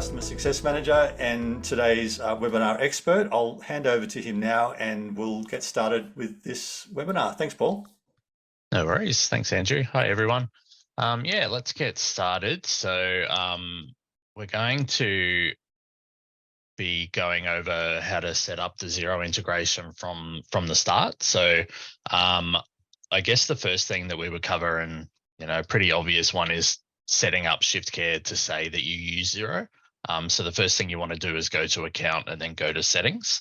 Customer Success Manager and today's webinar expert. I'll hand over to him now and we'll get started with this webinar. Thanks, Paul. No worries. Thanks, Andrew. Hi, everyone. Yeah, let's get started. So we're going to be going over how to set up the Xero integration from the start. So I guess the first thing that we would cover, and pretty obvious one, is setting up ShiftCare to say that you use Xero. So the first thing you want to do is go to account and then go to settings.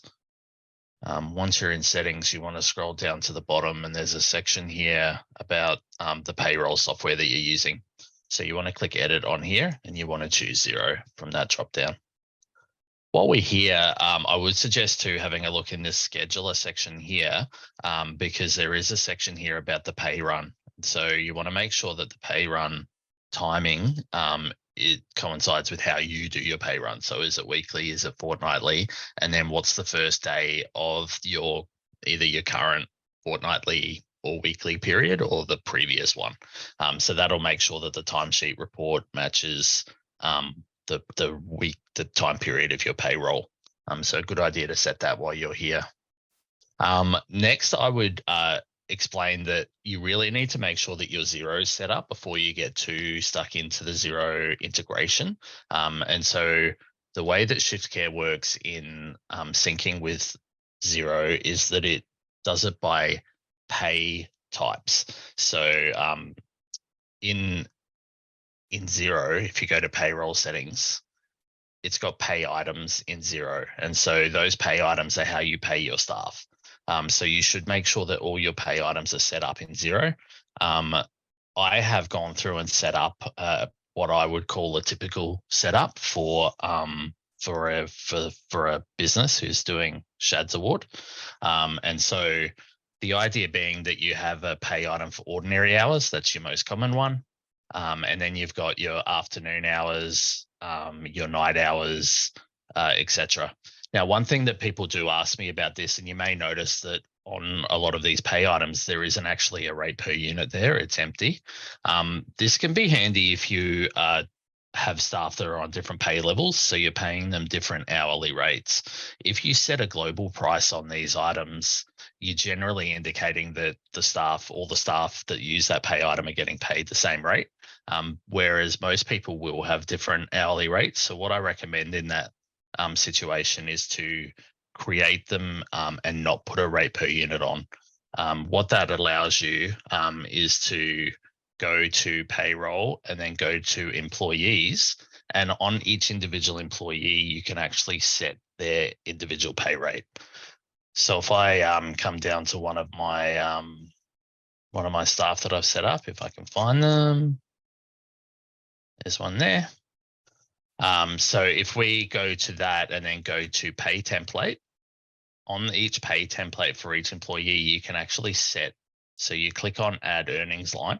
Once you're in settings, you want to scroll down to the bottom and there's a section here about the payroll software that you're using. So you want to click edit on here and you want to choose Xero from that drop down. While we're here, I would suggest too having a look in this scheduler section here because there is a section here about the pay run. So you want to make sure that the pay run timing it coincides with how you do your pay run. So is it weekly, is it fortnightly, and then what's the first day of either your current fortnightly or weekly period or the previous one. So that'll make sure that the timesheet report matches the time period of your payroll. So a good idea to set that while you're here. Next, I would explain that you really need to make sure that your Xero is set up before you get too stuck into the Xero integration. And so the way that ShiftCare works in syncing with Xero is that it does it by pay types. So in Xero, if you go to payroll settings, it's got pay items in Xero. And so those pay items are how you pay your staff. So you should make sure that all your pay items are set up in Xero. I have gone through and set up what I would call a typical setup for a business who's doing Shad's Award. And so the idea being that you have a pay item for ordinary hours. That's your most common one. And then you've got your afternoon hours, your night hours, etc. Now, one thing that people do ask me about this, and you may notice that on a lot of these pay items, there isn't actually a rate per unit there. It's empty. This can be handy if you have staff that are on different pay levels, so you're paying them different hourly rates. If you set a global price on these items, you're generally indicating that all the staff that use that pay item are getting paid the same rate, whereas most people will have different hourly rates. So what I recommend in that situation is to create them and not put a rate per unit on. What that allows you is to go to payroll and then go to employees, and on each individual employee you can actually set their individual pay rate. So if I come down to one of my staff that I've set up, if I can find them, there's one there. So if we go to that and then go to pay template, on each pay template for each employee, you can actually set, so you click on add earnings line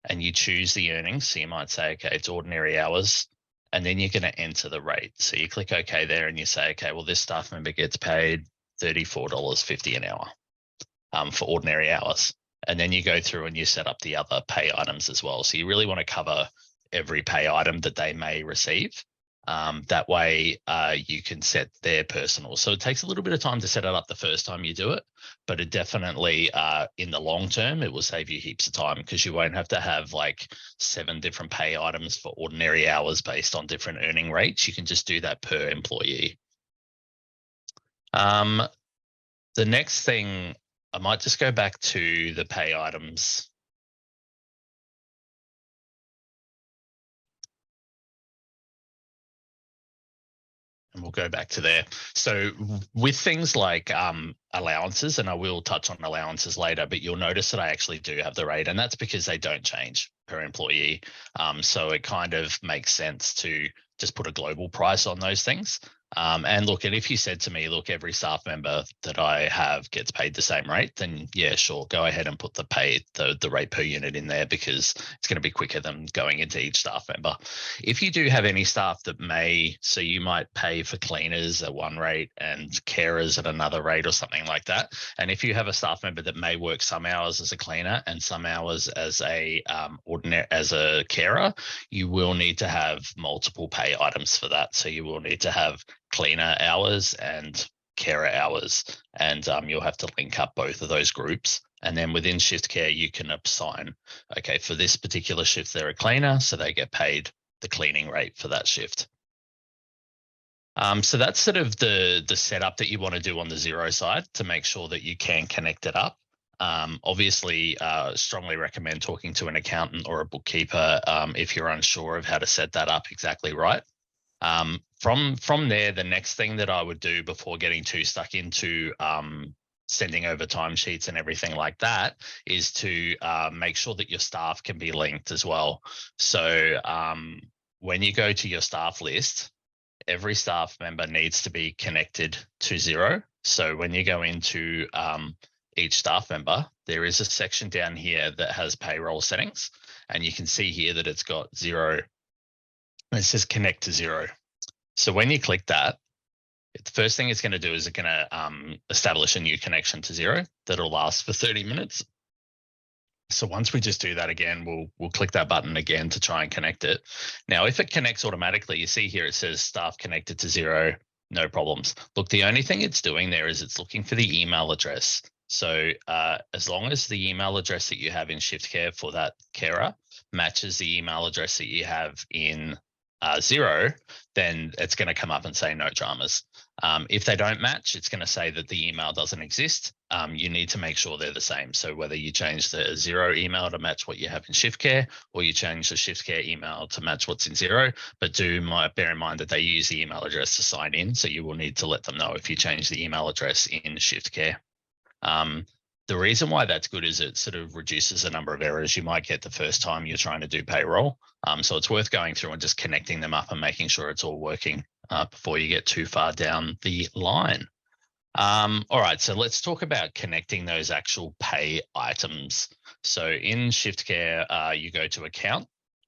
and you choose the earnings. So you might say, okay, it's ordinary hours, and then you're going to enter the rate. So you click OK there and you say, okay, well, this staff member gets paid $34.50 an hour for ordinary hours. And then you go through and you set up the other pay items as well. So you really want to cover every pay item that they may receive. That way you can set their personal. So it takes a little bit of time to set it up the first time you do it, but it definitely in the long term, it will save you heaps of time because you won't have to have like 7 different pay items for ordinary hours based on different earning rates. You can just do that per employee. The next thing, I might just go back to the pay items. And we'll go back to there. So with things like allowances, and I will touch on allowances later, but you'll notice that I actually do have the rate, and that's because they don't change per employee. So it kind of makes sense to just put a global price on those things. And look, and if you said to me, look, every staff member that I have gets paid the same rate, then yeah, sure, go ahead and put the rate per unit in there, because it's going to be quicker than going into each staff member. If you do have any staff that so you might pay for cleaners at one rate and carers at another rate or something like that. And if you have a staff member that may work some hours as a cleaner and some hours as a carer, you will need to have multiple pay items for that. So you will need to have cleaner hours and carer hours, and you'll have to link up both of those groups. And then within ShiftCare, you can assign, okay, for this particular shift, they're a cleaner, so they get paid the cleaning rate for that shift. So that's sort of the setup that you want to do on the Xero side to make sure that you can connect it up. Obviously, strongly recommend talking to an accountant or a bookkeeper if you're unsure of how to set that up exactly right. From there, the next thing that I would do before getting too stuck into sending over timesheets and everything like that is to make sure that your staff can be linked as well. So when you go to your staff list, every staff member needs to be connected to Xero. So when you go into each staff member, there is a section down here that has payroll settings, and you can see here that it's got Xero. It says connect to Xero. So when you click that, the first thing it's going to do is it's going to establish a new connection to Xero that'll last for 30 minutes. So once we just do that again, we'll click that button again to try and connect it. Now, if it connects automatically, you see here it says staff connected to Xero, no problems. Look, the only thing it's doing there is it's looking for the email address. So as long as the email address that you have in ShiftCare for that carer matches the email address that you have in Xero, then it's going to come up and say no dramas. If they don't match, it's going to say that the email doesn't exist. You need to make sure they're the same. So whether you change the Xero email to match what you have in ShiftCare, or you change the ShiftCare email to match what's in Xero, but bear in mind that they use the email address to sign in. So you will need to let them know if you change the email address in ShiftCare. The reason why that's good is it sort of reduces the number of errors you might get the first time you're trying to do payroll. So it's worth going through and just connecting them up and making sure it's all working before you get too far down the line. All right, so let's talk about connecting those actual pay items. So in ShiftCare, you go to account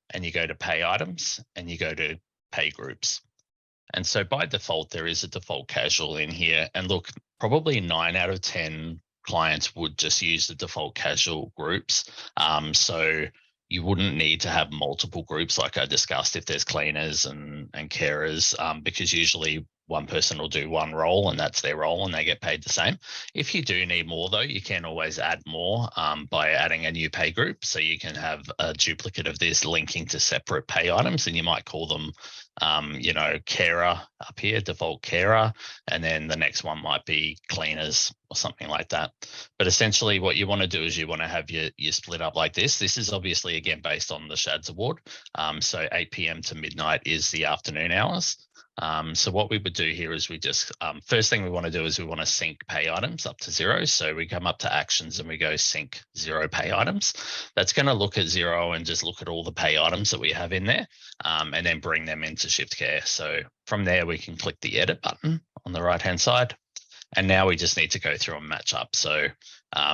and you go to pay items and you go to pay groups. And so by default, there is a default casual in here. And look, probably 9 out of 10 clients would just use the default casual groups. So you wouldn't need to have multiple groups like I discussed if there's cleaners and carers, because usually one person will do one role and that's their role and they get paid the same. If you do need more though, you can always add more by adding a new pay group. So you can have a duplicate of this linking to separate pay items, and you might call them carer up here, default carer, and then the next one might be cleaners or something like that. But essentially what you want to do is you want to have your split up like this. This is obviously again based on the Shads Award. So 8 p.m. to midnight is the afternoon hours. So what we would do here is we just, first thing we want to do is we want to sync pay items up to Xero. So we come up to actions and we go sync Xero pay items. That's going to look at Xero and just look at all the pay items that we have in there, and then bring them into ShiftCare. So from there, we can click the edit button on the right-hand side. And now we just need to go through and match up. So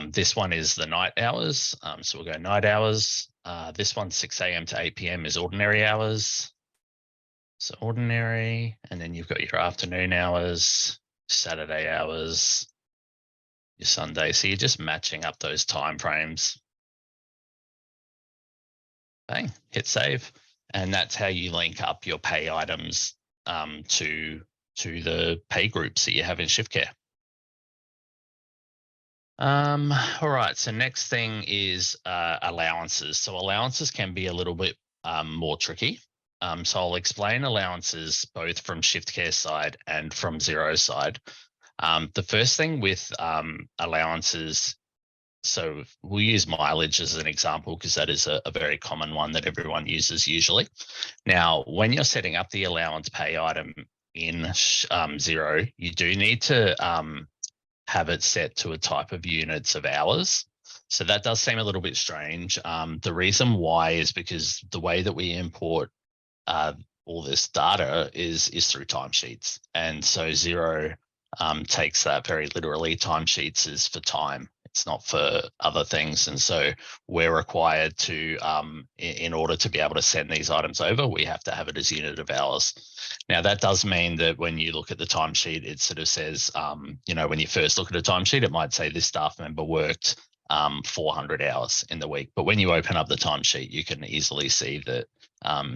this one is the night hours. So we'll go night hours. This one, 6 a.m. to 8 p.m. is ordinary hours. So ordinary, and then you've got your afternoon hours, Saturday hours, your Sunday. So you're just matching up those time frames. Bang, hit save. And that's how you link up your pay items to the pay groups that you have in ShiftCare. All right, so next thing is allowances. So allowances can be a little bit more tricky. So I'll explain allowances both from ShiftCare side and from Xero side. The first thing with allowances, so we'll use mileage as an example because that is a very common one that everyone uses usually. Now, when you're setting up the allowance pay item in Xero, you do need to have it set to a type of units of hours. So that does seem a little bit strange. The reason why is because the way that we import all this data is through timesheets. And so Xero takes that very literally. Timesheets is for time. It's not for other things. And so we're required to, in order to be able to send these items over, we have to have it as unit of hours. Now, that does mean that when you look at the timesheet, it sort of says, you know, when you first look at a timesheet, it might say this staff member worked 400 hours in the week. But when you open up the timesheet, you can easily see that,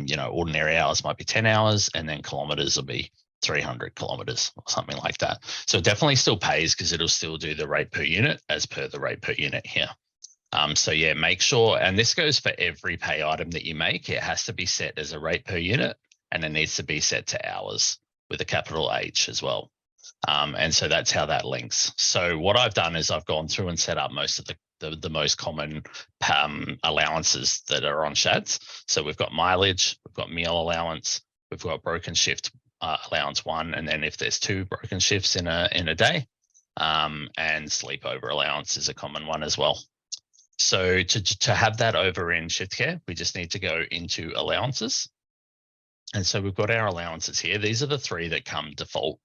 you know, ordinary hours might be 10 hours and then kilometers will be 300 kilometers or something like that. So it definitely still pays because it'll still do the rate per unit as per the rate per unit here. So yeah, make sure, and this goes for every pay item that you make, it has to be set as a rate per unit and it needs to be set to hours with a capital H as well. And so that's how that links. So what I've done is I've gone through and set up most of the most common allowances that are on shads. So we've got mileage, we've got meal allowance, we've got broken shift allowance 1, and then if there's 2 broken shifts in a day, and sleepover allowance is a common one as well. So to have that over in ShiftCare, we just need to go into allowances. And so we've got our allowances here. These are the 3 that come default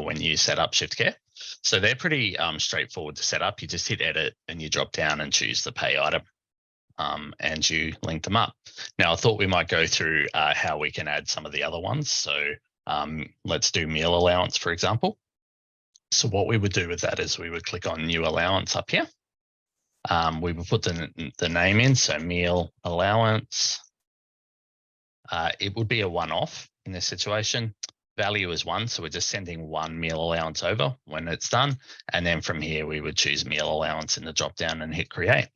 when you set up ShiftCare. So they're pretty straightforward to set up. You just hit edit and you drop down and choose the pay item. And you link them up. Now, I thought we might go through how we can add some of the other ones. So let's do meal allowance, for example. So what we would do with that is we would click on new allowance up here. We would put the name in, so meal allowance. It would be a one-off in this situation. Value is 1, so we're just sending 1 meal allowance over when it's done. And then from here, we would choose meal allowance in the drop-down and hit create.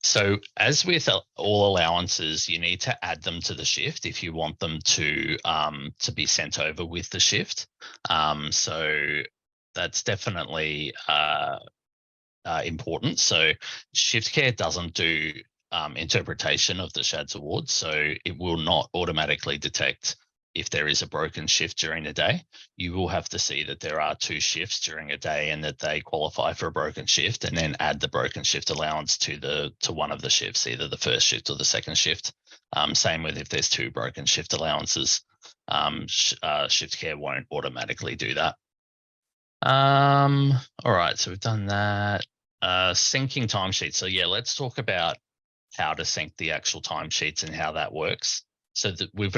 So as with all allowances, you need to add them to the shift if you want them to be sent over with the shift. So that's definitely important. So ShiftCare doesn't do interpretation of the SHADS award, so it will not automatically detect if there is a broken shift during a day. You will have to see that there are 2 shifts during a day and that they qualify for a broken shift, and then add the broken shift allowance to one of the shifts, either the first shift or the second shift. Same with if there's 2 broken shift allowances. ShiftCare won't automatically do that. All right, so we've done that. Syncing timesheets. So yeah, let's talk about how to sync the actual timesheets and how that works. So we've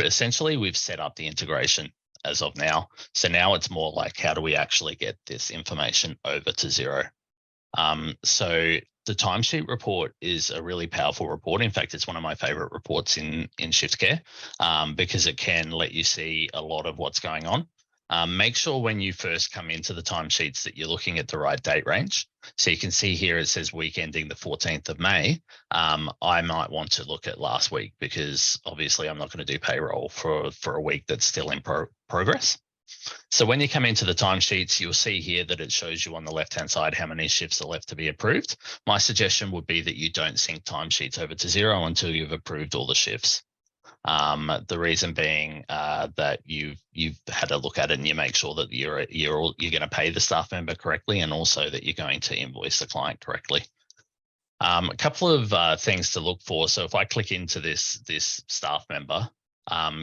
set up the integration as of now. So now it's more like, how do we actually get this information over to Xero? So the timesheet report is a really powerful report. In fact, it's one of my favorite reports in ShiftCare because it can let you see a lot of what's going on. Make sure when you first come into the timesheets that you're looking at the right date range. So you can see here it says week ending the 14th of May. I might want to look at last week because obviously I'm not going to do payroll for a week that's still in progress. So when you come into the timesheets, you'll see here that it shows you on the left-hand side how many shifts are left to be approved. My suggestion would be that you don't sync timesheets over to Xero until you've approved all the shifts. The reason being that you've had a look at it and you make sure that you're going to pay the staff member correctly, and also that you're going to invoice the client correctly. A couple of things to look for. So if I click into this staff member,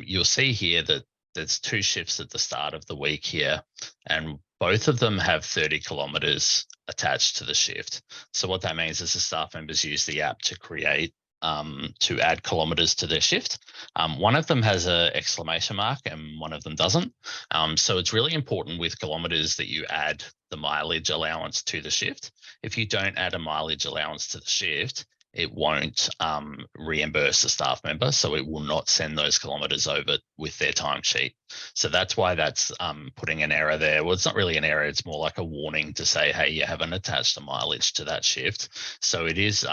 you'll see here that there's 2 shifts at the start of the week here, and both of them have 30 kilometers attached to the shift. So what that means is the staff members use the app to create to add kilometers to their shift. One of them has an exclamation mark and one of them doesn't. So it's really important with kilometers that you add the mileage allowance to the shift. If you don't add a mileage allowance to the shift, it won't reimburse the staff member, so it will not send those kilometers over with their timesheet. So that's why that's putting an error there. Well, it's not really an error, it's more like a warning to say, hey, you haven't attached the mileage to that shift. So it is,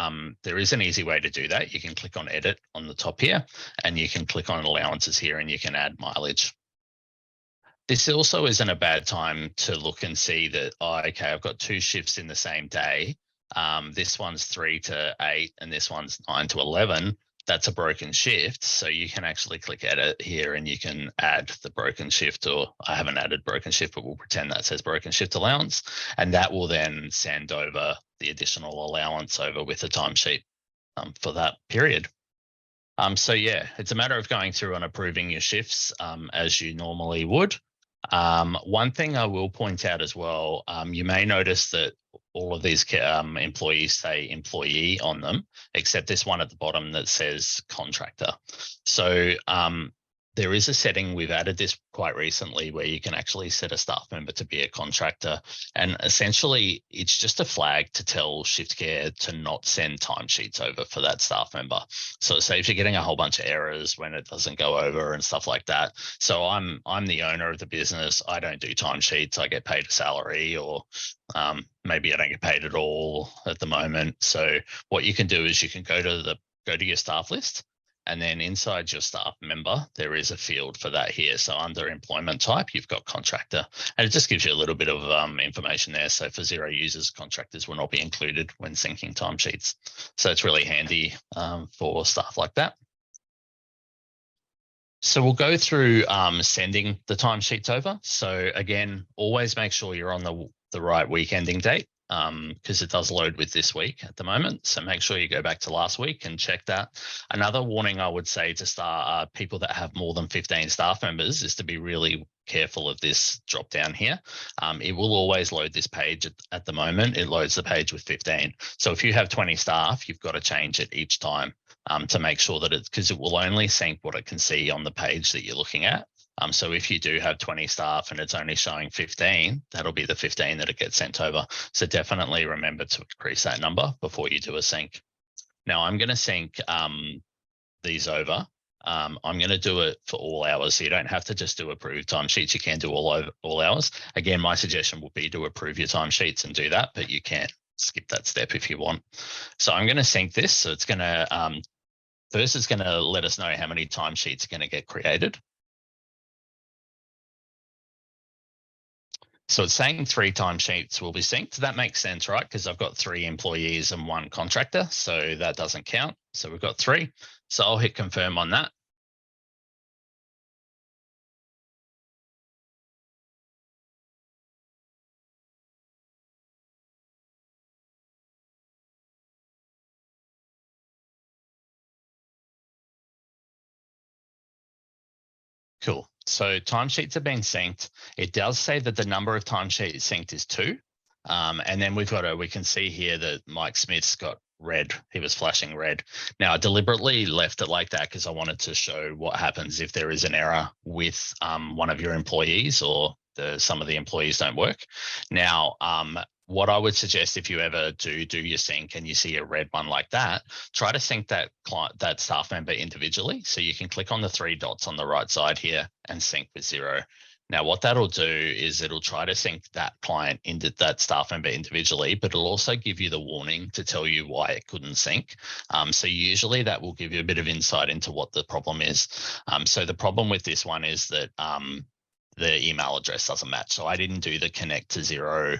there is an easy way to do that. You can click on edit on the top here, and you can click on allowances here, and you can add mileage. This also isn't a bad time to look and see that, oh, okay, I've got 2 shifts in the same day. This one's 3 to 8 and this one's 9 to 11. That's a broken shift. So you can actually click edit here and you can add the broken shift, or I haven't added broken shift, but we'll pretend that says broken shift allowance. And that will then send over the additional allowance over with the timesheet for that period. So yeah, it's a matter of going through and approving your shifts as you normally would. One thing I will point out as well, you may notice that all of these employees say employee on them, except this one at the bottom that says contractor. So there is a setting, we've added this quite recently, where you can actually set a staff member to be a contractor. And essentially, it's just a flag to tell ShiftCare to not send timesheets over for that staff member. So say if you're getting a whole bunch of errors when it doesn't go over and stuff like that. So I'm the owner of the business. I don't do timesheets. I get paid a salary, or maybe I don't get paid at all at the moment. So what you can do is you can go to your staff list, and then inside your staff member, there is a field for that here. So under employment type, you've got contractor, and it just gives you a little bit of information there. So for Xero users, contractors will not be included when syncing timesheets. So it's really handy for stuff like that. So we'll go through sending the timesheets over. So again, always make sure you're on the right week ending date, because it does load with this week at the moment. So make sure you go back to last week and check that. Another warning I would say to start people that have more than 15 staff members is to be really careful of this drop down here. It will always load this page at the moment. It loads the page with 15. So if you have 20 staff, you've got to change it each time to make sure that because it will only sync what it can see on the page that you're looking at. So if you do have 20 staff and it's only showing 15, that'll be the 15 that it gets sent over. So definitely remember to increase that number before you do a sync. Now I'm going to sync these over. I'm going to do it for all hours. So you don't have to just do approved timesheets. You can do all hours. Again, my suggestion would be to approve your timesheets and do that, but you can skip that step if you want. So I'm going to sync this. So it's going to, first it's going to let us know how many timesheets are going to get created. So it's saying 3 timesheets will be synced. That makes sense, right? Because I've got 3 employees and 1 contractor, so that doesn't count. So we've got 3. So I'll hit confirm on that. Cool. So timesheets have been synced. It does say that the number of timesheets synced is 2. And then we can see here that Mike Smith's got red. He was flashing red. Now I deliberately left it like that because I wanted to show what happens if there is an error with one of your employees, or some of the employees don't work. Now, what I would suggest, if you ever do your sync and you see a red one like that, try to sync that staff member individually. So you can click on the 3 dots on the right side here and sync with Xero. Now, what that'll do is it'll try to sync that client into that staff member individually, but it'll also give you the warning to tell you why it couldn't sync. So usually that will give you a bit of insight into what the problem is. So the problem with this one is that the email address doesn't match. So I didn't do the connect to Xero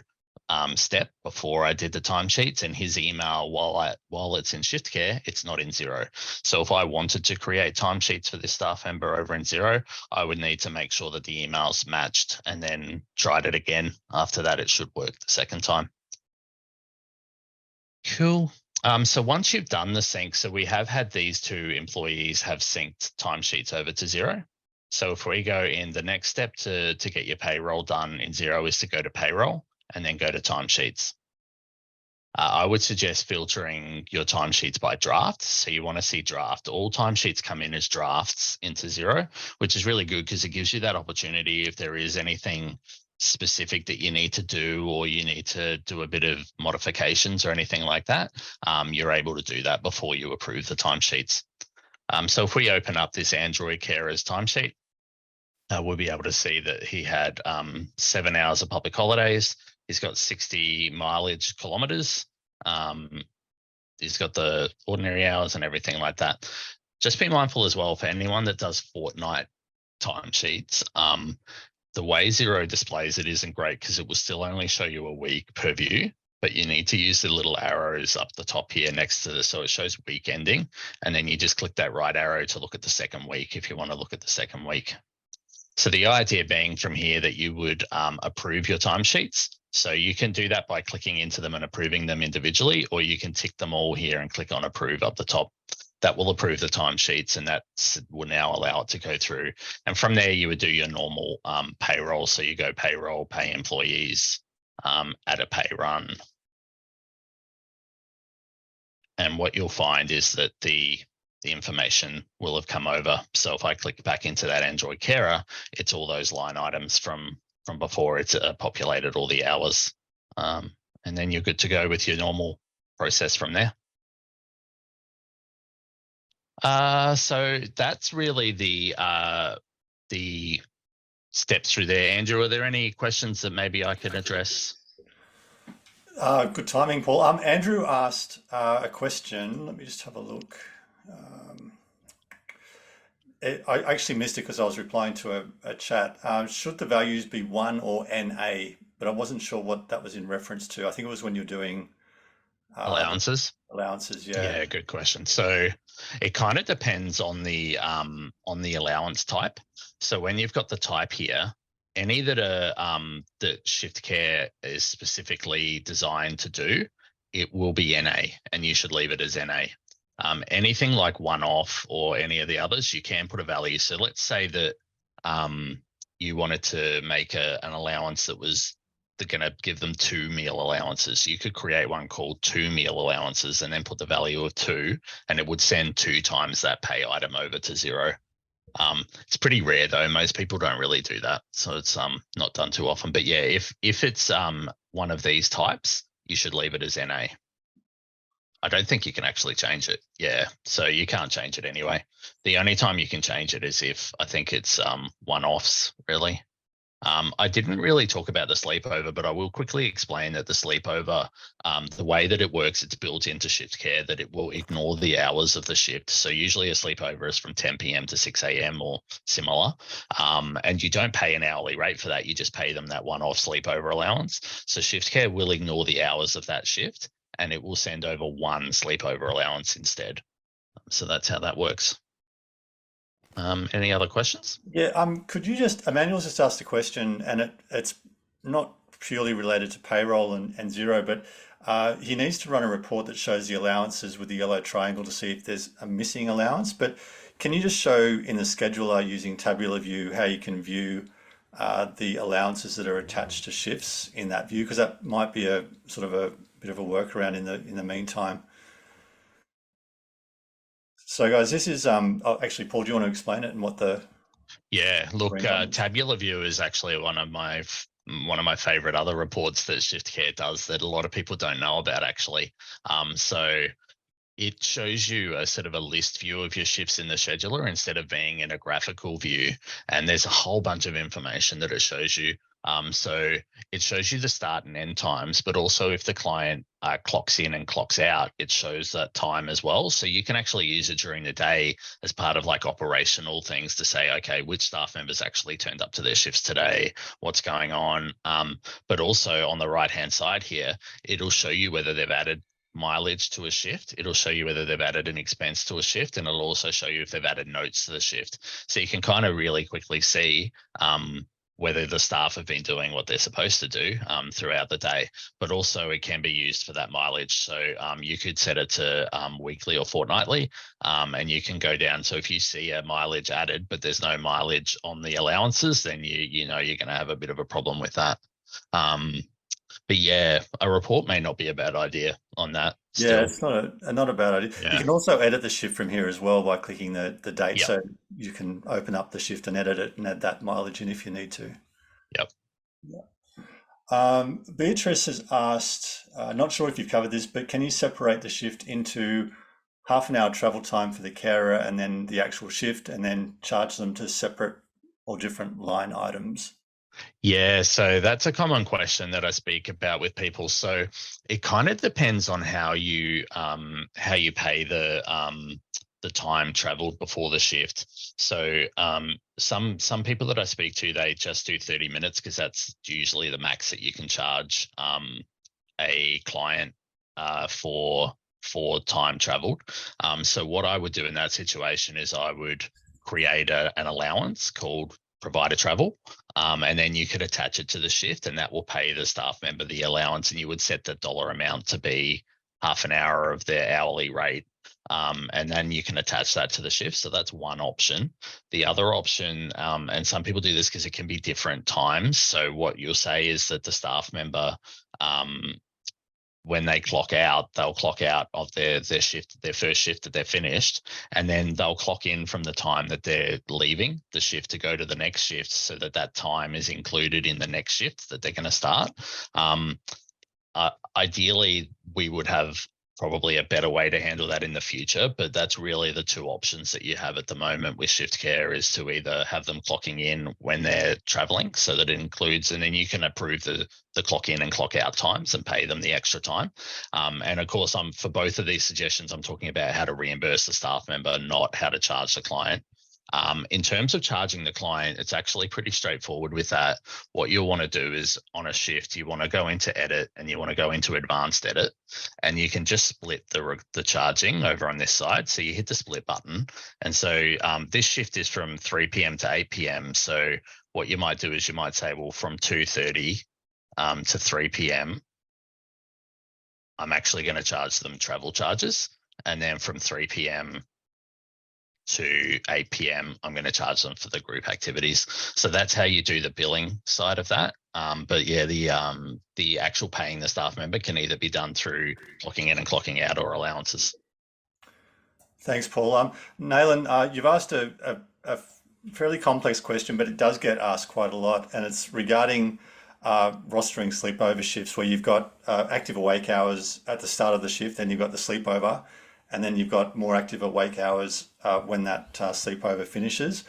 step before I did the timesheets, and his email, while it's in ShiftCare, it's not in Xero. So if I wanted to create timesheets for this staff member over in Xero, I would need to make sure that the emails matched and then tried it again. After that, it should work the second time. Cool. So once you've done the sync, so we have had these 2 employees have synced timesheets over to Xero. So if we go in, the next step to get your payroll done in Xero is to go to payroll and then go to timesheets. I would suggest filtering your timesheets by draft. So you want to see draft. All timesheets come in as drafts into Xero, which is really good because it gives you that opportunity if there is anything specific that you need to do, or you need to do a bit of modifications or anything like that, you're able to do that before you approve the timesheets. So if we open up this Android carer's timesheet, we'll be able to see that he had 7 hours of public holidays. He's got 60 mileage kilometers. He's got the ordinary hours and everything like that. Just be mindful as well for anyone that does fortnight timesheets. The way Xero displays it isn't great because it will still only show you a week per view, but you need to use the little arrows up the top here next to so it shows week ending. And then you just click that right arrow to look at the second week if you want to look at the second week. So the idea being from here that you would approve your timesheets. So you can do that by clicking into them and approving them individually, or you can tick them all here and click on approve up the top. that will approve the timesheets, and that will now allow it to go through. And from there, you would do your normal payroll. So you go payroll, pay employees, add a pay run. And what you'll find is that the information will have come over. So if I click back into that Android carer, it's all those line items from before. It's populated all the hours. And then you're good to go with your normal process from there. So that's really the steps through there. Andrew, are there any questions that maybe I could address? Good timing, Paul. Andrew asked a question. Let me just have a look. I actually missed it because I was replying to a chat. Should the values be 1 or NA? But I wasn't sure what that was in reference to. I think it was when you're doing Allowances. Allowances, yeah. Yeah, good question. So it kind of depends on the allowance type. So when you've got the type here, any that are that ShiftCare is specifically designed to do, it will be NA, and you should leave it as NA. Anything like one-off or any of the others, you can put a value. So let's say that you wanted to make an allowance that was going to give them 2 meal allowances. You could create one called 2 meal allowances and then put the value of 2, and it would send 2 times that pay item over to Xero. It's pretty rare though. Most people don't really do that. So it's not done too often. But yeah, if it's one of these types, you should leave it as NA. I don't think you can actually change it. Yeah, so you can't change it anyway. The only time you can change it is if I think it's one-offs, really. I didn't really talk about the sleepover, but I will quickly explain that the sleepover, the way that it works, it's built into ShiftCare that it will ignore the hours of the shift. So usually a sleepover is from 10 p.m. to 6 a.m. or similar. And you don't pay an hourly rate for that. You just pay them that one-off sleepover allowance. So ShiftCare will ignore the hours of that shift, and it will send over 1 sleepover allowance instead. So that's how that works. Any other questions? Yeah, could you just, Emmanuel's just asked a question, and it's not purely related to payroll and Xero, but he needs to run a report that shows the allowances with the yellow triangle to see if there's a missing allowance. But can you just show in the scheduler using tabular view how you can view the allowances that are attached to shifts in that view? Because that might be a sort of a bit of a workaround in the meantime. So guys, this is, oh, actually, Paul, do you want to explain it and what the... Yeah, look, tabular view is actually one of my favorite other reports that ShiftCare does that a lot of people don't know about actually. So it shows you a sort of a list view of your shifts in the scheduler instead of being in a graphical view. And there's a whole bunch of information that it shows you. So it shows you the start and end times, but also if the client clocks in and clocks out, it shows that time as well. So you can actually use it during the day as part of like operational things to say, okay, which staff members actually turned up to their shifts today, what's going on. But also on the right-hand side here, it'll show you whether they've added mileage to a shift. It'll show you whether they've added an expense to a shift, and it'll also show you if they've added notes to the shift. So you can kind of really quickly see whether the staff have been doing what they're supposed to do throughout the day, but also it can be used for that mileage. So you could set it to weekly or fortnightly, and you can go down. So if you see a mileage added, but there's no mileage on the allowances, then you know you're going to have a bit of a problem with that. But yeah, a report may not be a bad idea on that. Still. Yeah, it's not a bad idea. Yeah. You can also edit the shift from here as well by clicking the date. Yep. So you can open up the shift and edit it and add that mileage in if you need to. Yep. Yeah. Beatrice has asked, not sure if you've covered this, but can you separate the shift into half an hour travel time for the carer and then the actual shift, and then charge them to separate or different line items? Yeah, so that's a common question that I speak about with people. So it kind of depends on how you pay the time traveled before the shift. So some people that I speak to, they just do 30 minutes because that's usually the max that you can charge a client for time traveled. So what I would do in that situation is I would create an allowance called provider travel, and then you could attach it to the shift, and that will pay the staff member the allowance, and you would set the dollar amount to be half an hour of their hourly rate. and then you can attach that to the shift. So that's one option. The other option, and some people do this because it can be different times. So what you'll say is that the staff member, when they clock out, they'll clock out of their shift, their first shift that they're finished, and then they'll clock in from the time that they're leaving the shift to go to the next shift, so that that time is included in the next shift that they're going to start. Ideally, we would have probably a better way to handle that in the future, but that's really the two options that you have at the moment with ShiftCare, is to either have them clocking in when they're traveling, so that it includes, and then you can approve the clock in and clock out times and pay them the extra time. And of course, for both of these suggestions, I'm talking about how to reimburse the staff member, not how to charge the client. In terms of charging the client, it's actually pretty straightforward with that. What you'll want to do is, on a shift, you want to go into edit and you want to go into advanced edit, and you can just split the charging over on this side. So you hit the split button. And so this shift is from 3 p.m. to 8 p.m. So what you might do is you might say, well, from 2:30 to 3 p.m., I'm actually going to charge them travel charges. And then from 3 p.m. to 8 p.m., I'm going to charge them for the group activities. So that's how you do the billing side of that. But yeah, the actual paying the staff member can either be done through clocking in and clocking out or allowances. Thanks, Paul. Nayland, you've asked a fairly complex question, but it does get asked quite a lot, and it's regarding rostering sleepover shifts, where you've got active awake hours at the start of the shift, then you've got the sleepover, and then you've got more active awake hours when that sleepover finishes.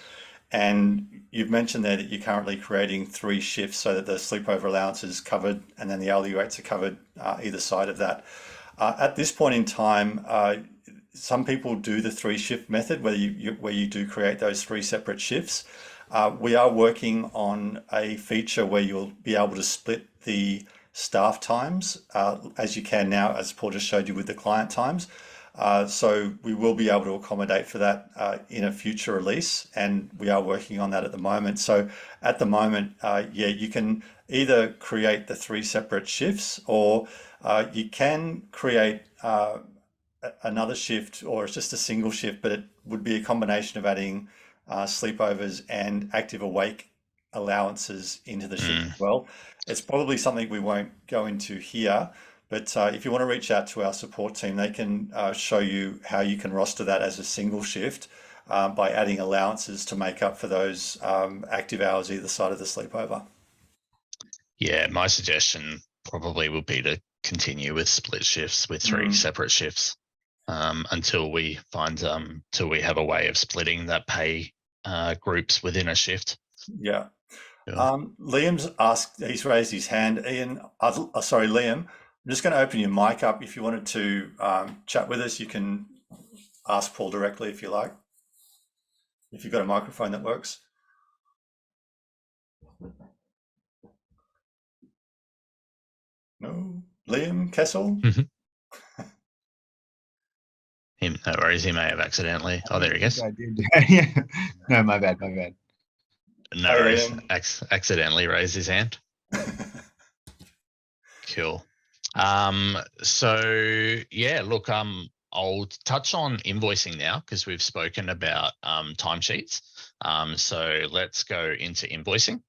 And you've mentioned there that you're currently creating 3 shifts so that the sleepover allowance is covered and then the hourly rates are covered either side of that. At this point in time, some people do the 3-shift method where you do create those 3 separate shifts. We are working on a feature where you'll be able to split the staff times as you can now, as Paul just showed you with the client times. So we will be able to accommodate for that in a future release, and we are working on that at the moment. So at the moment, yeah, you can either create the 3 separate shifts, or you can create another shift, or it's just a single shift, but it would be a combination of adding sleepovers and active awake allowances into the shift as well. It's probably something we won't go into here, but if you want to reach out to our support team, they can show you how you can roster that as a single shift by adding allowances to make up for those active hours either side of the sleepover. Yeah, my suggestion probably would be to continue with split shifts with 3 separate shifts until we find till we have a way of splitting that pay groups within a shift. Yeah. Liam's asked, he's raised his hand. Sorry, Liam, I'm just going to open your mic up. If you wanted to chat with us, you can ask Paul directly if you like, if you've got a microphone that works. No? Liam Kessel? No worries, he may have accidentally. Oh, there he goes. I did. No, my bad. No worries, accidentally raised his hand. Cool. So yeah, look, I'll touch on invoicing now because we've spoken about timesheets. So let's go into invoicing.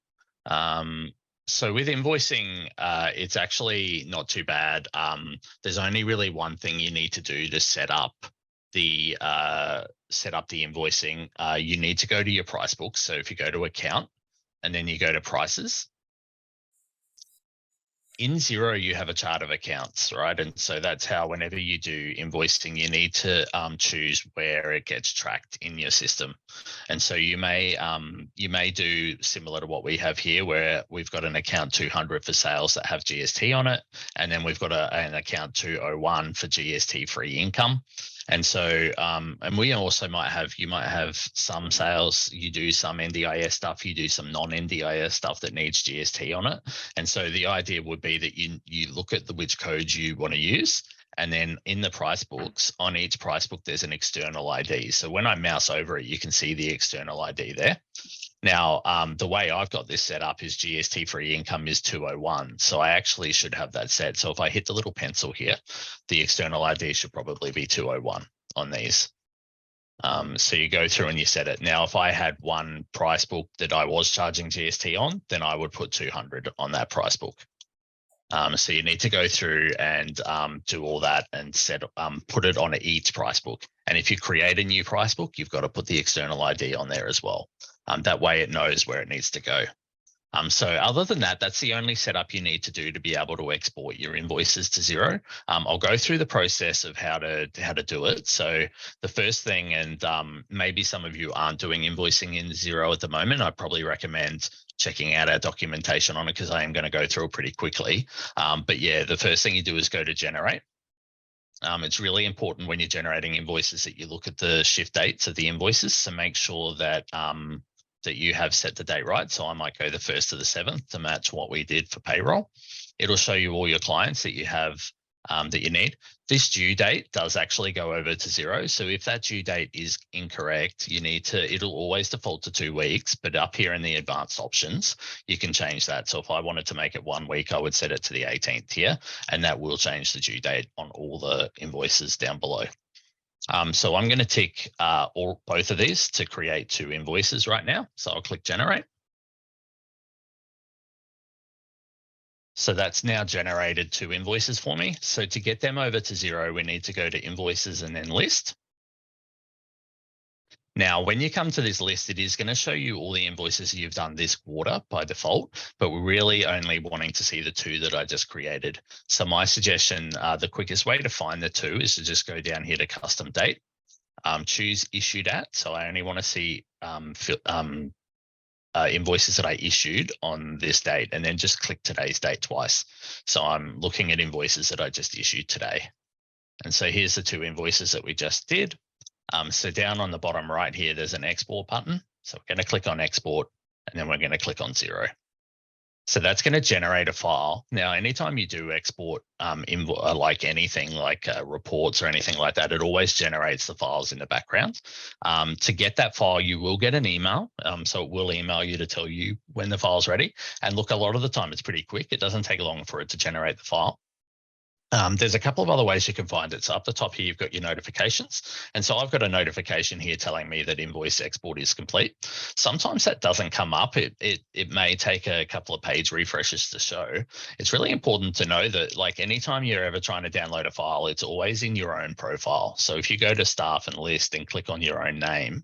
So with invoicing, it's actually not too bad. There's only really one thing you need to do to set up the invoicing. You need to go to your price book. So if you go to account and then you go to prices, in Xero, you have a chart of accounts, right? And so that's how whenever you do invoicing, you need to choose where it gets tracked in your system. And so you may do similar to what we have here, where we've got an account 200 for sales that have GST on it, and then we've got an account 201 for GST-free income. And so, and we also might have some sales, you do some NDIS stuff, you do some non-NDIS stuff that needs GST on it. And so the idea would be that you look at which codes you want to use, and then in the price books, on each price book, there's an external ID. So when I mouse over it, you can see the external ID there. Now, the way I've got this set up is GST-free income is 201. So I actually should have that set. So if I hit the little pencil here, the external ID should probably be 201. on these. So you go through and you set it. Now, if I had one price book that I was charging GST on, then I would put 200 on that price book. So you need to go through and do all that and put it on each price book. And if you create a new price book, you've got to put the external ID on there as well. That way it knows where it needs to go. So other than that, that's the only setup you need to do to be able to export your invoices to Xero. I'll go through the process of how to do it. So the first thing, and maybe some of you aren't doing invoicing in Xero at the moment, I probably recommend checking out our documentation on it because I am going to go through it pretty quickly. But yeah, the first thing you do is go to generate. It's really important when you're generating invoices that you look at the shift dates of the invoices to make sure that that you have set the date right. So I might go the 1st to the 7th to match what we did for payroll. It'll show you all your clients that you have that you need. This due date does actually go over to Xero. So if that due date is incorrect, it'll always default to 2 weeks, but up here in the advanced options, you can change that. So if I wanted to make it 1 week, I would set it to the 18th here, and that will change the due date on all the invoices down below. So I'm going to tick both of these to create 2 invoices right now. So I'll click generate. So that's now generated 2 invoices for me. So to get them over to Xero, we need to go to invoices and then list. Now, when you come to this list, it is going to show you all the invoices you've done this quarter by default, but we're really only wanting to see the 2 that I just created. So my suggestion, the quickest way to find the 2 is to just go down here to custom date, choose issued at. So I only want to see invoices that I issued on this date, and then just click today's date twice. So I'm looking at invoices that I just issued today. And so here's the 2 invoices that we just did. So down on the bottom right here, there's an export button. So we're going to click on export, and then we're going to click on Xero. So that's going to generate a file. Now, anytime you do export like anything like reports or anything like that, it always generates the files in the background. To get that file, you will get an email. So it will email you to tell you when the file's ready. And look, a lot of the time it's pretty quick. It doesn't take long for it to generate the file. There's a couple of other ways you can find it. So up the top here, you've got your notifications. And so I've got a notification here telling me that invoice export is complete. Sometimes that doesn't come up. It may take a couple of page refreshes to show. It's really important to know that, like, anytime you're ever trying to download a file, it's always in your own profile. So if you go to staff and list and click on your own name,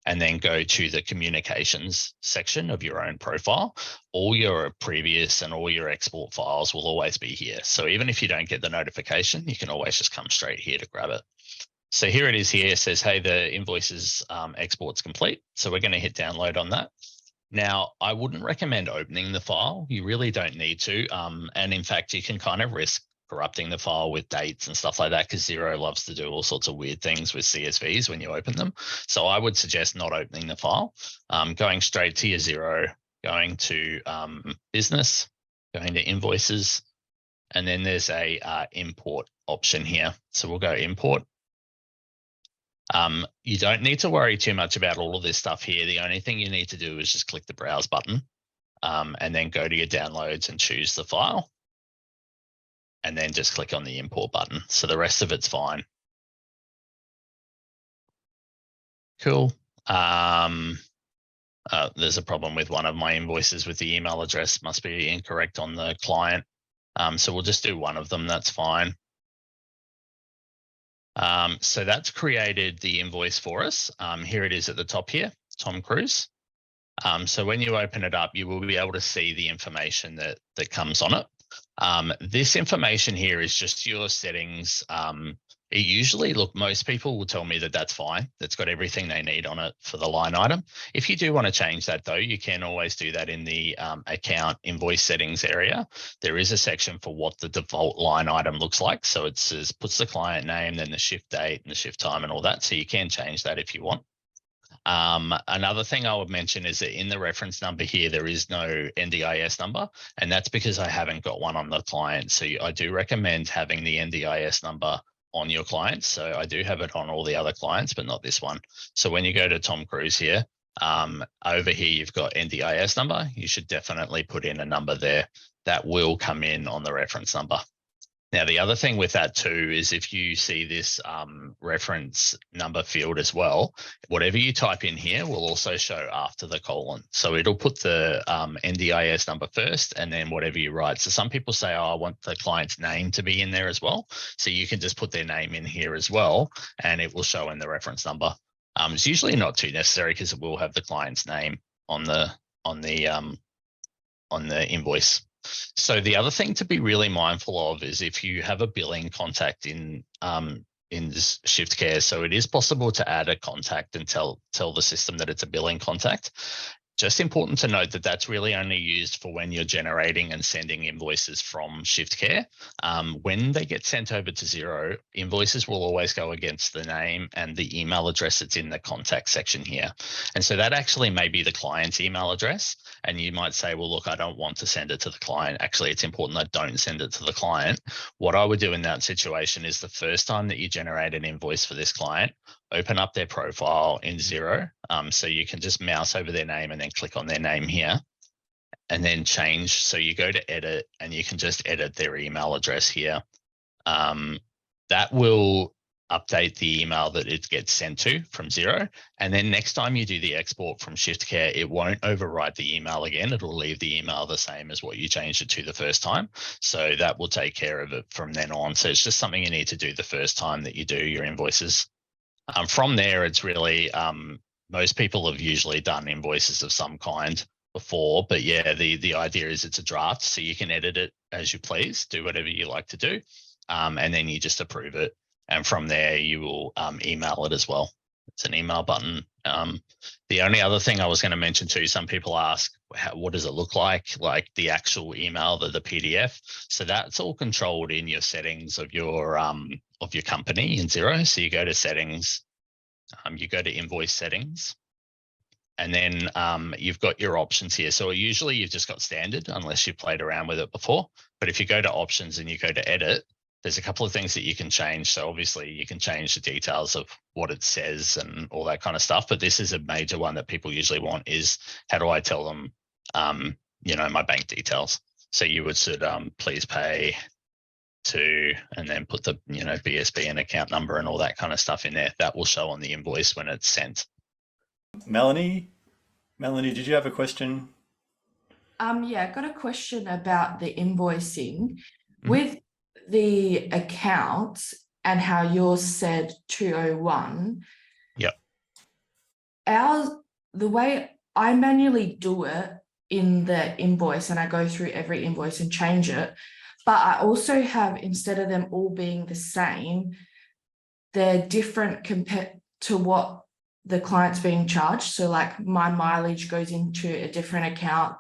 and then go to the communications section of your own profile, all your previous and all your export files will always be here. So even if you don't get the notification, you can always just come straight here to grab it. So here it is here. It says, hey, the invoices export's complete. So we're going to hit download on that. Now, I wouldn't recommend opening the file. You really don't need to. And in fact, you can kind of risk corrupting the file with dates and stuff like that, because Xero loves to do all sorts of weird things with CSVs when you open them. So I would suggest not opening the file, going straight to your Xero, going to business, going to invoices, and then there's a import option here. So we'll go import. You don't need to worry too much about all of this stuff here. The only thing you need to do is just click the browse button and then go to your downloads and choose the file. And then just click on the import button. So the rest of it's fine. Cool. There's a problem with one of my invoices with the email address must be incorrect on the client. So we'll just do one of them. That's fine. So that's created the invoice for us. Here it is at the top here, Tom Cruise. So when you open it up, you will be able to see the information that comes on it. This information here is just your settings. It usually, look, most people will tell me that that's fine. That's got everything they need on it for the line item. If you do want to change that though, you can always do that in the account invoice settings area. There is a section for what the default line item looks like. So it says, puts the client name, then the shift date and the shift time and all that. So you can change that if you want. Another thing I would mention is that in the reference number here, there is no NDIS number, and that's because I haven't got one on the client. So I do recommend having the NDIS number on your clients. So I do have it on all the other clients, but not this one. So when you go to Tom Cruise here, over here, you've got NDIS number. You should definitely put in a number there that will come in on the reference number. Now, the other thing with that too is if you see this reference number field as well, whatever you type in here will also show after the colon. So it'll put the NDIS number first and then whatever you write. So some people say, oh, I want the client's name to be in there as well. So you can just put their name in here as well, and it will show in the reference number. It's usually not too necessary because it will have the client's name on the invoice. So the other thing to be really mindful of is if you have a billing contact in this ShiftCare, so it is possible to add a contact and tell the system that it's a billing contact. Just important to note that that's really only used for when you're generating and sending invoices from ShiftCare. When they get sent over to Xero, invoices will always go against the name and the email address that's in the contact section here. And so that actually may be the client's email address. And you might say, well, look, I don't want to send it to the client. Actually, it's important I don't send it to the client. What I would do in that situation is the first time that you generate an invoice for this client, open up their profile in Xero. So you can just mouse over their name and then click on their name here and then change. So you go to edit and you can just edit their email address here. That will update the email that it gets sent to from Xero. And then next time you do the export from ShiftCare, it won't overwrite the email again. It'll leave the email the same as what you changed it to the first time. So that will take care of it from then on. So it's just something you need to do the first time that you do your invoices. From there, it's really, most people have usually done invoices of some kind before, but yeah, the idea is it's a draft, so you can edit it as you please, do whatever you like to do, and then you just approve it. And from there, you will email it as well. It's an email button. The only other thing I was going to mention too, some people ask, what does it look like the actual email, the PDF? So that's all controlled in your settings of your company in Xero. So you go to settings, you go to invoice settings, and then you've got your options here. So usually you've just got standard unless you've played around with it before. But if you go to options and you go to edit, there's a couple of things that you can change. So obviously you can change the details of what it says and all that kind of stuff. But this is a major one that people usually want is, how do I tell them, my bank details? So you would say, please pay to, and then put the, BSB and account number and all that kind of stuff in there. That will show on the invoice when it's sent. Melanie, did you have a question? Yeah, I got a question about the invoicing. With the accounts and how yours said 201. Yep. The way I manually do it in the invoice, and I go through every invoice and change it, but I also have, instead of them all being the same, they're different compared to what the client's being charged. So like my mileage goes into a different account.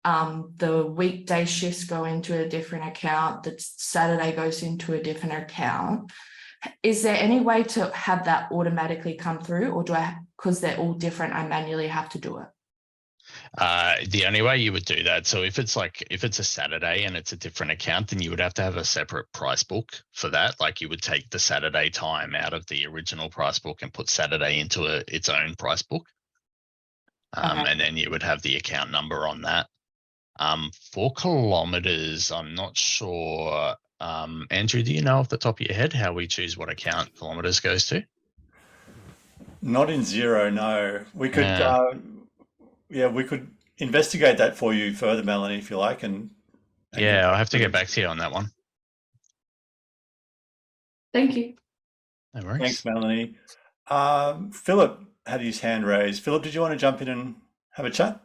The weekday shifts go into a different account. The Saturday goes into a different account. Is there any way to have that automatically come through, or do I, because they're all different, I manually have to do it? The only way you would do that, so if it's a Saturday and it's a different account, then you would have to have a separate price book for that. Like you would take the Saturday time out of the original price book and put Saturday into its own price book. And then you would have the account number on that. For kilometers, I'm not sure. Andrew, do you know off the top of your head how we choose what account kilometers goes to? Not in Xero, no. We could, we could investigate that for you further, Melanie, if you like. And yeah, I'll have to get back to you on that one. Thank you. No worries. Thanks, Melanie. Philip had his hand raised. Philip, did you want to jump in and have a chat?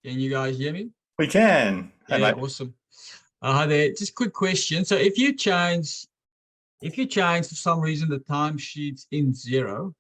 Can you guys hear me? We can. Yeah, Hey, mate. awesome. Hi there. Just a quick question. So if you change for some reason the timesheets in Xero,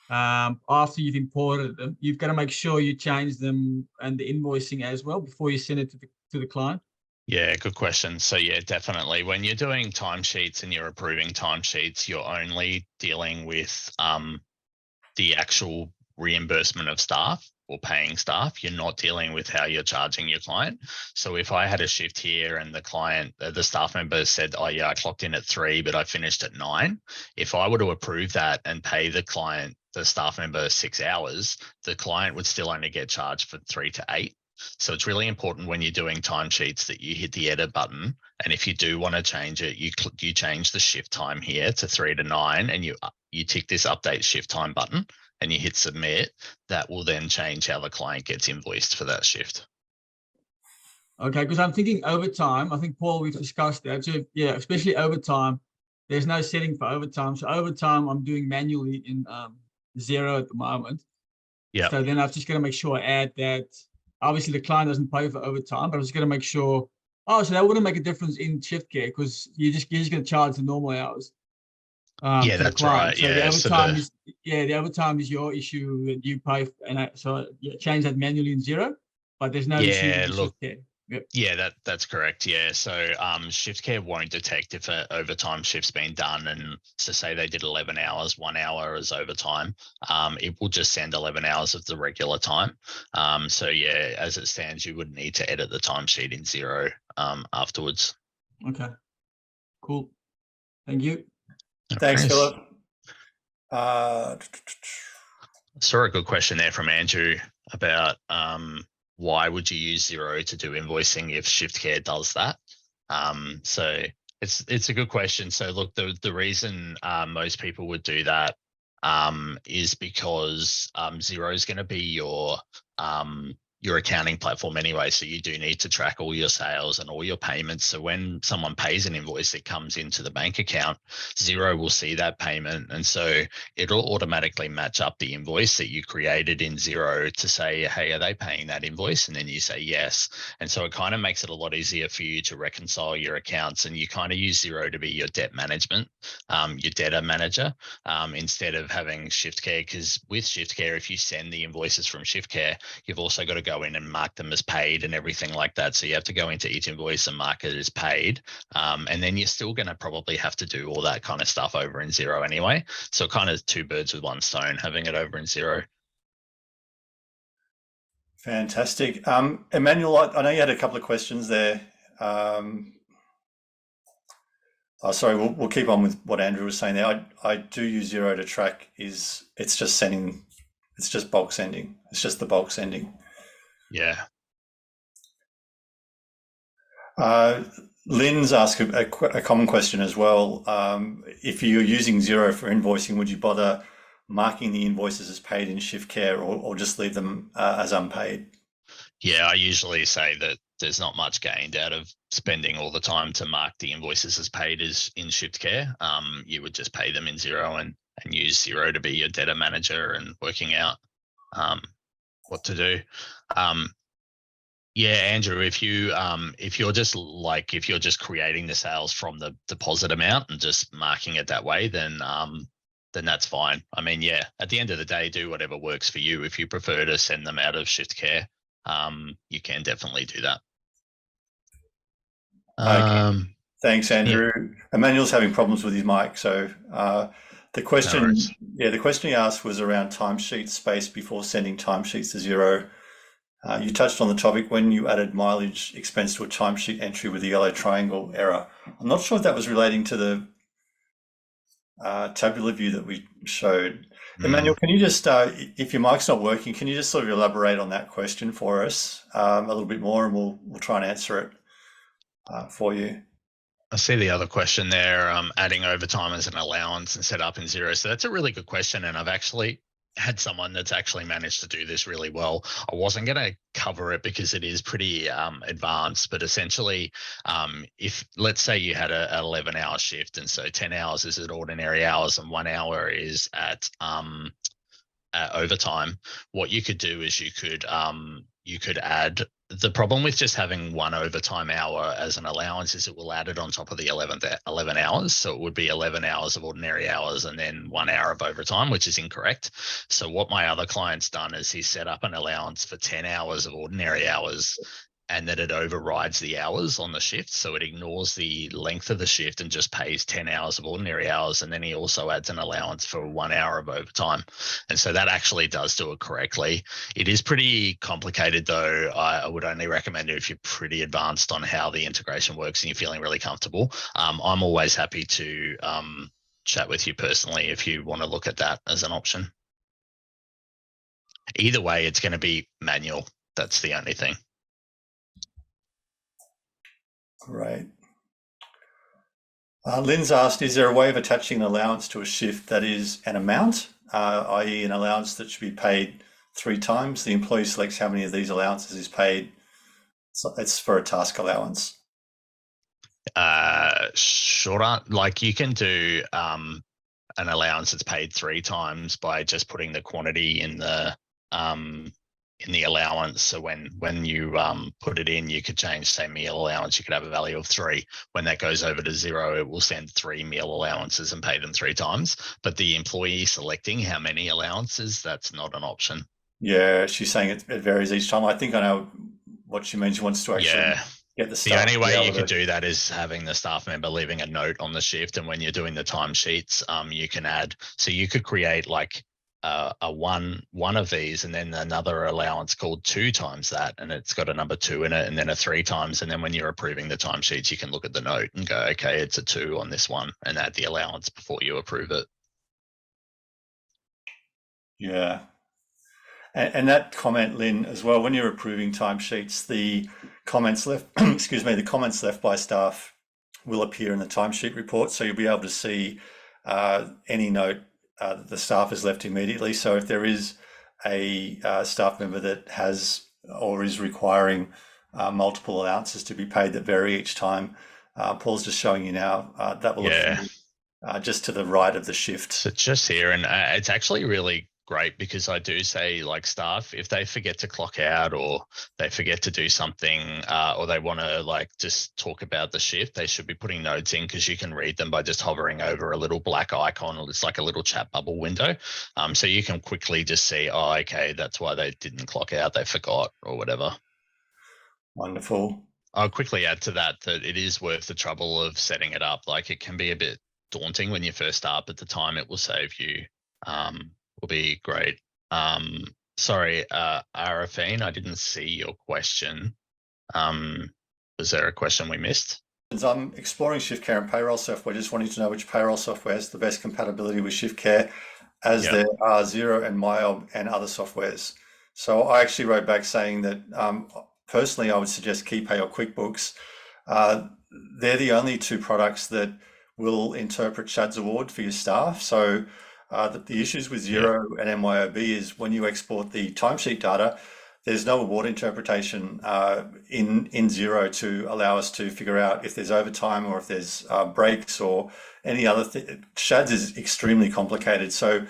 after you've imported them, you've got to make sure you change them and the invoicing as well before you send it to the client. Yeah, good question. So yeah, definitely. When you're doing timesheets and you're approving timesheets, you're only dealing with the actual reimbursement of staff or paying staff. You're not dealing with how you're charging your client. So if I had a shift here and the client, the staff member said, oh yeah, I clocked in at 3, but I finished at 9. If I were to approve that and pay the client the staff member 6 hours, the client would still only get charged for 3 to 8. So it's really important when you're doing timesheets that you hit the edit button. And if you do want to change it, you change the shift time here to 3 to 9, and you tick this update shift time button and you hit submit. That will then change how the client gets invoiced for that shift. Okay, because I'm thinking overtime. I think, Paul, we've discussed that. So yeah, especially overtime, there's no setting for overtime. So overtime, I'm doing manually in Xero at the moment. Yeah. So then I've just got to make sure I add that. Obviously, the client doesn't pay for overtime, but I was going to make sure. Oh, so that wouldn't make a difference in ShiftCare because you're just going to charge the normal hours. Yeah, to the that's client. right. So the Yeah, overtime is the overtime is your issue that you pay, and so change that manually in Xero, but there's no issue with the ShiftCare. Yep. Yeah, that's correct. Yeah, so ShiftCare won't detect if an overtime shift's been done, and so say they did 11 hours, 1 hour is overtime. It will just send 11 hours of the regular time. So yeah, as it stands, you would need to edit the timesheet in Xero afterwards. Okay, cool. Thank you. Thanks, Okay. Philip. Saw a good question there from Andrew about why would you use Xero to do invoicing if ShiftCare does that? So it's a good question. So look, the reason most people would do that is because Xero is going to be your accounting platform anyway. So you do need to track all your sales and all your payments. So when someone pays an invoice that comes into the bank account, Xero will see that payment. And so it'll automatically match up the invoice that you created in Xero to say, hey, are they paying that invoice? And then you say yes. And so it kind of makes it a lot easier for you to reconcile your accounts, and you kind of use Xero to be your debt management, your debtor manager, instead of having ShiftCare. Because with ShiftCare, if you send the invoices from ShiftCare, you've also got to go in and mark them as paid and everything like that. So you have to go into each invoice and mark it as paid. And then you're still going to probably have to do all that kind of stuff over in Xero anyway. So kind of 2 birds with 1 stone, having it over in Xero. Fantastic. Emmanuel, I know you had a couple of questions there. Sorry, we'll keep on with what Andrew was saying there. I do use Xero to track. It's just bulk sending. It's just the bulk sending. Yeah. Lynn's asked a common question as well. If you're using Xero for invoicing, would you bother marking the invoices as paid in ShiftCare or just leave them as unpaid? Yeah, I usually say that there's not much gained out of spending all the time to mark the invoices as paid as in ShiftCare. You would just pay them in Xero and use Xero to be your debtor manager and working out what to do. Yeah, Andrew, if you're just creating the sales from the deposit amount and just marking it that way, then that's fine. I mean, yeah, at the end of the day, do whatever works for you. If you prefer to send them out of ShiftCare, you can definitely do that. Okay. Thanks, Andrew. Yeah. Emmanuel's having problems with his mic, so the question he asked was around timesheet space before sending timesheets to Xero. You touched on the topic when you added mileage expense to a timesheet entry with the yellow triangle error. I'm not sure if that was relating to the tabular view that we showed. Emmanuel, can you just, if your mic's not working, can you just sort of elaborate on that question for us a little bit more, and we'll try and answer it for you. I see the other question there, adding overtime as an allowance and set up in Xero. So that's a really good question, and I've actually had someone that's actually managed to do this really well. I wasn't going to cover it because it is pretty advanced, but essentially, if let's say you had an 11-hour shift, and so 10 hours is at ordinary hours and 1 hour is at overtime, what you could do is you could add. The problem with just having 1 overtime hour as an allowance is it will add it on top of the 11 hours. So it would be 11 hours of ordinary hours and then 1 hour of overtime, which is incorrect. So what my other client's done is he set up an allowance for 10 hours of ordinary hours, and that it overrides the hours on the shift. So it ignores the length of the shift and just pays 10 hours of ordinary hours. And then he also adds an allowance for 1 hour of overtime. And so that actually does do it correctly. It is pretty complicated though. I would only recommend it if you're pretty advanced on how the integration works and you're feeling really comfortable. I'm always happy to chat with you personally if you want to look at that as an option. Either way, it's going to be manual. That's the only thing. Great. Lynn's asked, is there a way of attaching an allowance to a shift that is an amount, i.e. an allowance that should be paid 3 times? The employee selects how many of these allowances is paid. So it's for a task allowance. Sure. Like you can do an allowance that's paid 3 times by just putting the quantity in the allowance. So when you put it in, you could change, say, meal allowance. You could have a value of 3. When that goes over to 0, it will send 3 meal allowances and pay them 3 times. But the employee selecting how many allowances, that's not an option. Yeah, she's saying it varies each time. I think I know what she means. She wants to actually get the staff. The only way you could do that is having the staff member leaving a note on the shift. And when you're doing the timesheets, you can add. So you could create like a one of these, and then another allowance called 2 times that, and it's got a number 2 in it, and then a 3 times. And then when you're approving the timesheets, you can look at the note and go, okay, it's a 2 on this one, and add the allowance before you approve it. Yeah. And that comment, Lynn, as well, when you're approving timesheets, the comments left, excuse me, the comments left by staff will appear in the timesheet report. So you'll be able to see any note that the staff has left immediately. So if there is a staff member that has or is requiring multiple allowances to be paid that vary each time, Paul's just showing you now, that will appear just to the right of the shift. So just here, and it's actually really great because I do say, like, staff, if they forget to clock out or they forget to do something or they want to like just talk about the shift, they should be putting notes in, because you can read them by just hovering over a little black icon. It's like a little chat bubble window. So you can quickly just see, oh, okay, that's why they didn't clock out, they forgot or whatever. Wonderful. I'll quickly add to that it is worth the trouble of setting it up. Like, it can be a bit daunting when you first start, but the time it will save you will be great. Sorry, Arafine, I didn't see your question. Was there a question we missed? I'm exploring ShiftCare and payroll software. Just wanting to know which payroll software has the best compatibility with ShiftCare, as there are Xero and MyOb and other softwares. So I actually wrote back saying that personally, I would suggest KeyPay or QuickBooks. They're the only 2 products that will interpret Shad's award for your staff. So the issues with Xero and MYOB is when you export the timesheet data, there's no award interpretation in Xero to allow us to figure out if there's overtime or if there's breaks or any other thing. Shad's is extremely complicated. So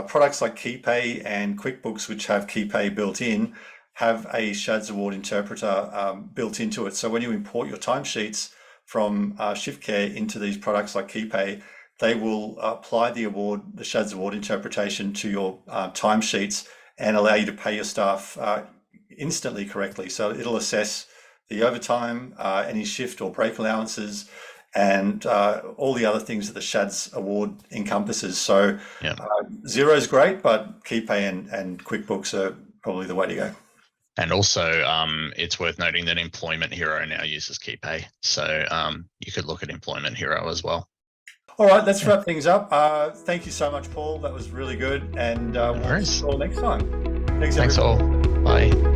products like KeyPay and QuickBooks, which have KeyPay built in, have a Shad's award interpreter built into it. So when you import your timesheets from ShiftCare into these products like KeyPay, they will apply the Shad's award interpretation to your timesheets and allow you to pay your staff instantly correctly. So it'll assess the overtime, any shift or break allowances, and all the other things that the Shad's award encompasses. So Xero is great, but KeyPay and QuickBooks are probably the way to go. And also, it's worth noting that Employment Hero now uses KeyPay. So you could look at Employment Hero as well. All right, let's wrap things up. Thank you so much, Paul. That was really good. And we'll see you all next time. Thanks all. Bye.